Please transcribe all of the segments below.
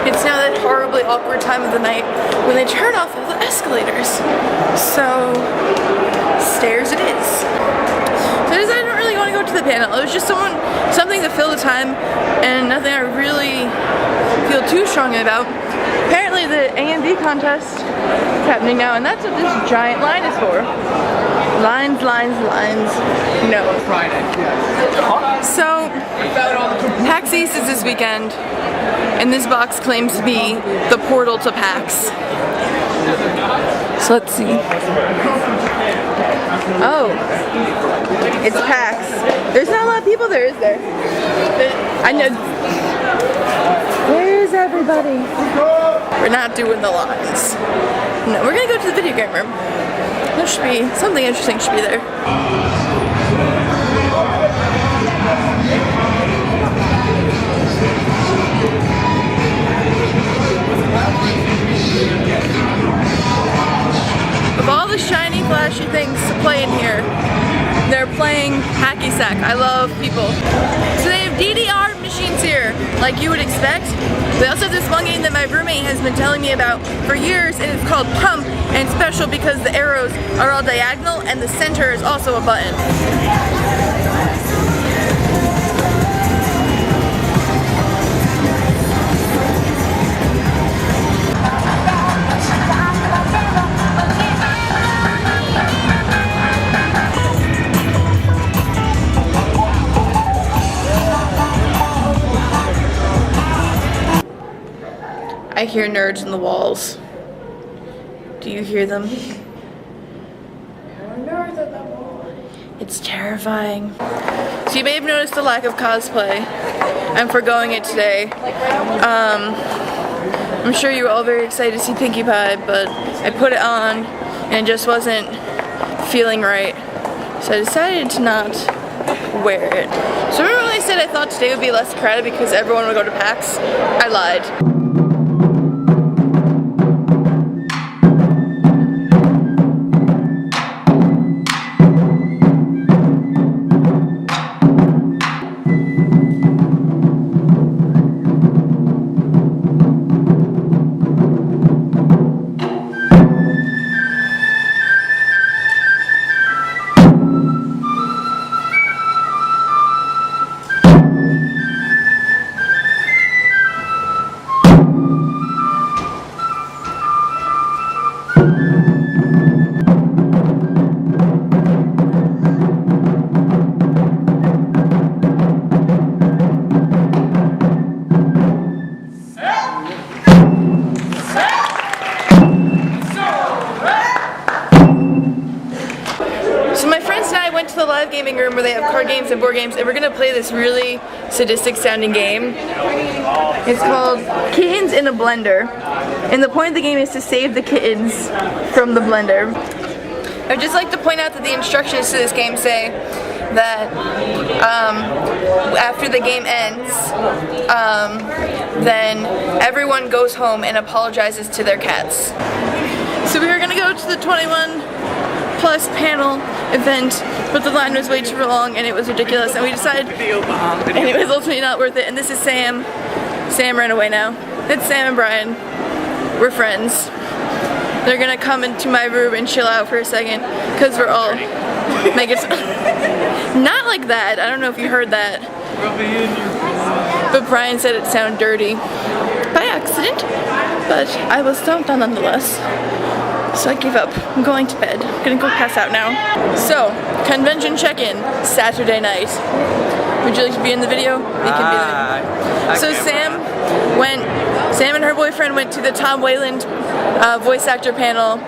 It's now that horribly awkward time of the night when they turn off all the escalators. So, stairs it is. So I decided I don't really want to go to the panel. It was just something to fill the time and nothing I really feel too strongly about. Apparently the A&B contest is happening now, and that's what this giant line is for. Lines, lines, lines. No. So, PAX East is this weekend, and this box claims to be the portal to PAX. So let's see. Oh, it's PAX. There's not a lot of people there, is there? I know. Where is everybody? We're not doing the lines. No, we're gonna go to the video game room. There should be something interesting should be there. Of all the shiny, flashy things to play in here, they're playing hacky sack. I love people. So they have DDR machines here, like you would expect. They also have this one game that my roommate has been telling me about for years, and it's called Pump, and it's special because the arrows are all diagonal and the center is also a button. I hear nerds in the walls. Do you hear them? It's terrifying. So you may have noticed the lack of cosplay. I'm foregoing it today. I'm sure you were all very excited to see Pinkie Pie, but I put it on and it just wasn't feeling right. So I decided to not wear it. So remember when I said I thought today would be less crowded because everyone would go to PAX? I lied. Went to the live gaming room where they have card games and board games, and we're gonna play this really sadistic sounding game. It's called Kittens in a Blender, and the point of the game is to save the kittens from the blender. I'd just like to point out that the instructions to this game say that after the game ends, then everyone goes home and apologizes to their cats. So we were gonna go to the 21 plus panel event, but the line was way too long and it was ridiculous, and we decided, and it was ultimately not worth it. And this is Sam. Sam ran away now. It's Sam and Brian. We're friends. They're gonna come into my room and chill out for a second, because we're all making not like that. I don't know if you heard that, but Brian said it sounded dirty by accident, but I was stomped on nonetheless. So I gave up. I'm going to bed. I'm gonna go pass out now. So, convention check-in, Saturday night. Would you like to be in the video? You can be in the video. So Sam and her boyfriend went to the Tom Wayland voice actor panel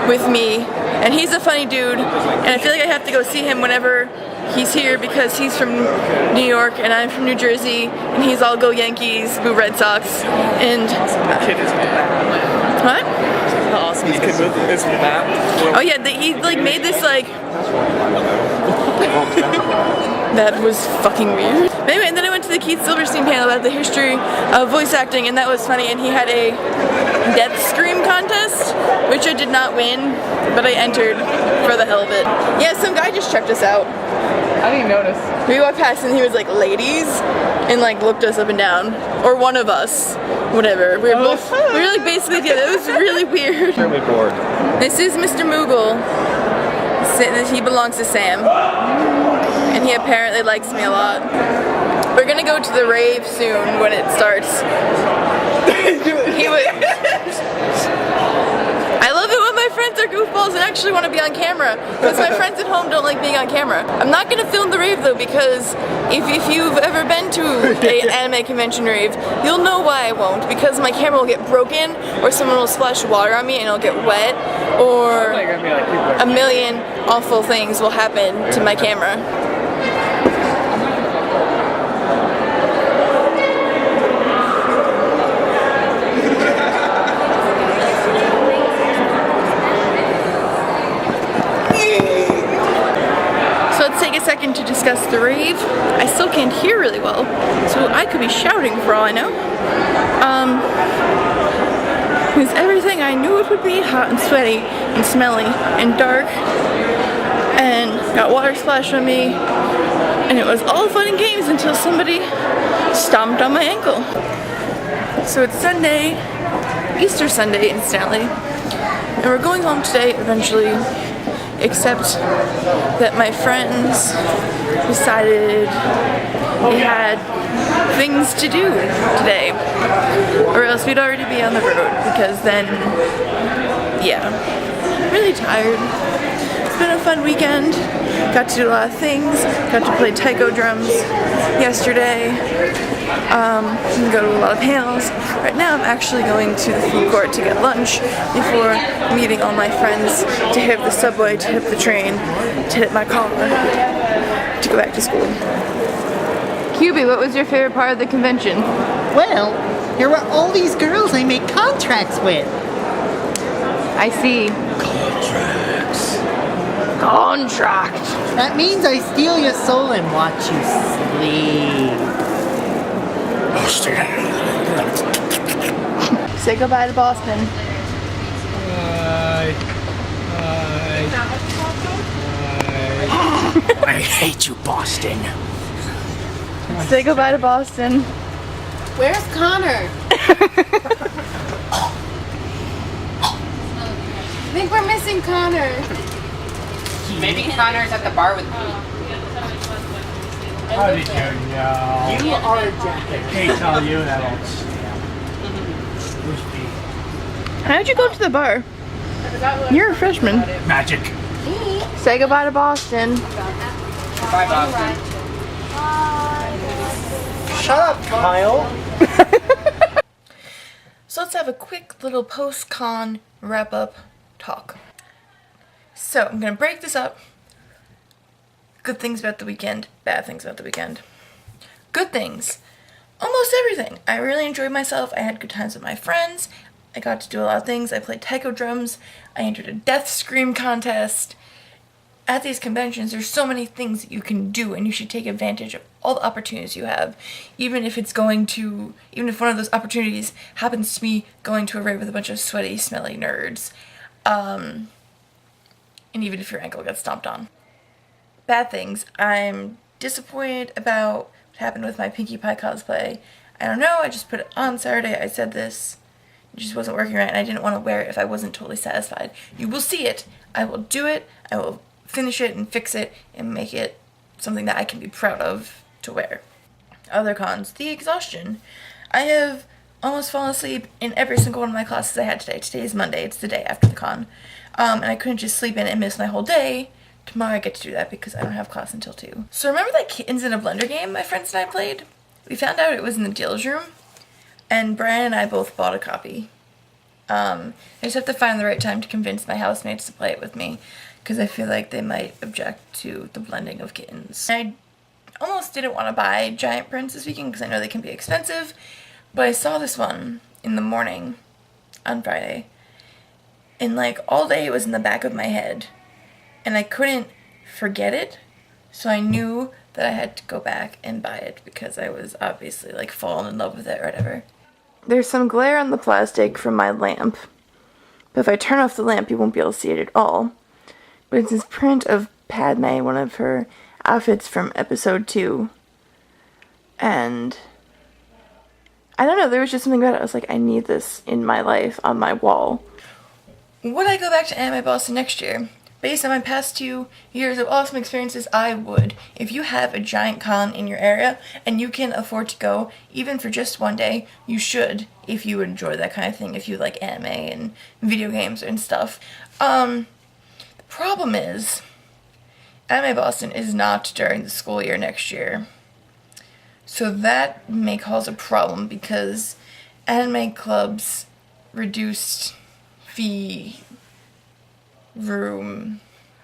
with me, and he's a funny dude, and I feel like I have to go see him whenever he's here because he's from New York and I'm from New Jersey, and he's all go Yankees, boo Red Sox, and what? Awesome. This kid is map. Oh yeah, he like made this like that was fucking weird. Anyway, and then I went to the Keith Silverstein panel about the history of voice acting, and that was funny, and he had a death scream contest, which I did not win, but I entered for the hell of it. Yeah, some guy just checked us out. I didn't notice. We walked past and he was like, ladies, and like looked us up and down. Or one of us. Whatever. We were both, we were like basically together. It was really weird. Really bored. This is Mr. Moogle. He belongs to Sam. And he apparently likes me a lot. We're gonna go to the rave soon when it starts. He would. I love it when my friends are goofballs and actually want to be on camera, because my friends at home don't like being on camera. I'm not gonna film the rave though, because if you've ever been to an anime convention rave, you'll know why I won't. Because my camera will get broken, or someone will splash water on me and it'll get wet, or a million awful things will happen to my camera. Second to discuss the rave. I still can't hear really well, so I could be shouting for all I know. It was everything I knew it would be: hot and sweaty and smelly and dark, and got water splashed on me, and it was all fun and games until somebody stomped on my ankle. So it's Sunday, Easter Sunday incidentally, and we're going home today eventually. Except that my friends decided they had things to do today, or else we'd already be on the road, because then, yeah, really tired. It's been a fun weekend. Got to do a lot of things. Got to play taiko drums yesterday. Go to a lot of panels. Right now I'm actually going to the food court to get lunch before meeting all my friends to hit the subway, to hit the train, to hit my car, to go back to school. QB, what was your favorite part of the convention? Well, there were all these girls I made contracts with. I see. Contract. That means I steal your soul and watch you sleep. Say goodbye to Boston. Bye. I hate you, Boston. Say goodbye to Boston. Where's Connor? I think we're missing Connor. Maybe Connor's at the bar with me. How did you know? You are a jacket. I can't tell you that old How'd you go to the bar? You're a freshman. magic. Say goodbye to Boston. Bye, Boston. Shut up, Kyle. So let's have a quick little post-con wrap-up talk. So I'm gonna break this up. Good things about the weekend, bad things about the weekend. Good things. Almost everything. I really enjoyed myself. I had good times with my friends. I got to do a lot of things. I played taiko drums. I entered a death scream contest. At these conventions, there's so many things that you can do, and you should take advantage of all the opportunities you have. Even if one of those opportunities happens to be going to a rave with a bunch of sweaty, smelly nerds. And even if your ankle gets stomped on. Bad things. I'm disappointed about what happened with my Pinkie Pie cosplay. I don't know, I just put it on Saturday. I said this. It just wasn't working right, and I didn't want to wear it if I wasn't totally satisfied. You will see it. I will do it. I will finish it and fix it and make it something that I can be proud of to wear. Other cons. The exhaustion. I have almost fallen asleep in every single one of my classes I had today. Today is Monday. It's the day after the con. And I couldn't just sleep in and miss my whole day. Tomorrow I get to do that because I don't have class until 2. So remember that Kittens in a Blender game my friends and I played? We found out it was in the dealer's room, and Brian and I both bought a copy. I just have to find the right time to convince my housemates to play it with me, because I feel like they might object to the blending of kittens. I almost didn't want to buy giant prints this weekend because I know they can be expensive, but I saw this one in the morning on Friday, and like all day it was in the back of my head, and I couldn't forget it, so I knew that I had to go back and buy it because I was obviously like falling in love with it or whatever. There's some glare on the plastic from my lamp, but if I turn off the lamp you won't be able to see it at all. But it's this print of Padme, one of her outfits from episode 2. And I don't know, there was just something about it. I was like, I need this in my life on my wall. Would I go back to Anime Boston next year? Based on my past 2 years of awesome experiences, I would. If you have a giant con in your area and you can afford to go, even for just one day, you should, if you enjoy that kind of thing, if you like anime and video games and stuff. The problem is, Anime Boston is not during the school year next year. So that may cause a problem because anime club's reduced fee room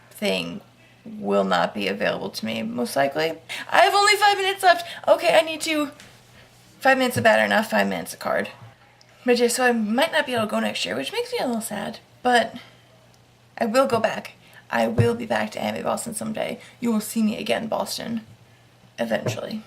thing will not be available to me, most likely. I have only 5 minutes left. Okay, I need to... 5 minutes of battery, not 5 minutes of card. But yeah, so I might not be able to go next year, which makes me a little sad. But I will go back. I will be back to Anime Boston someday. You will see me again, Boston. Eventually.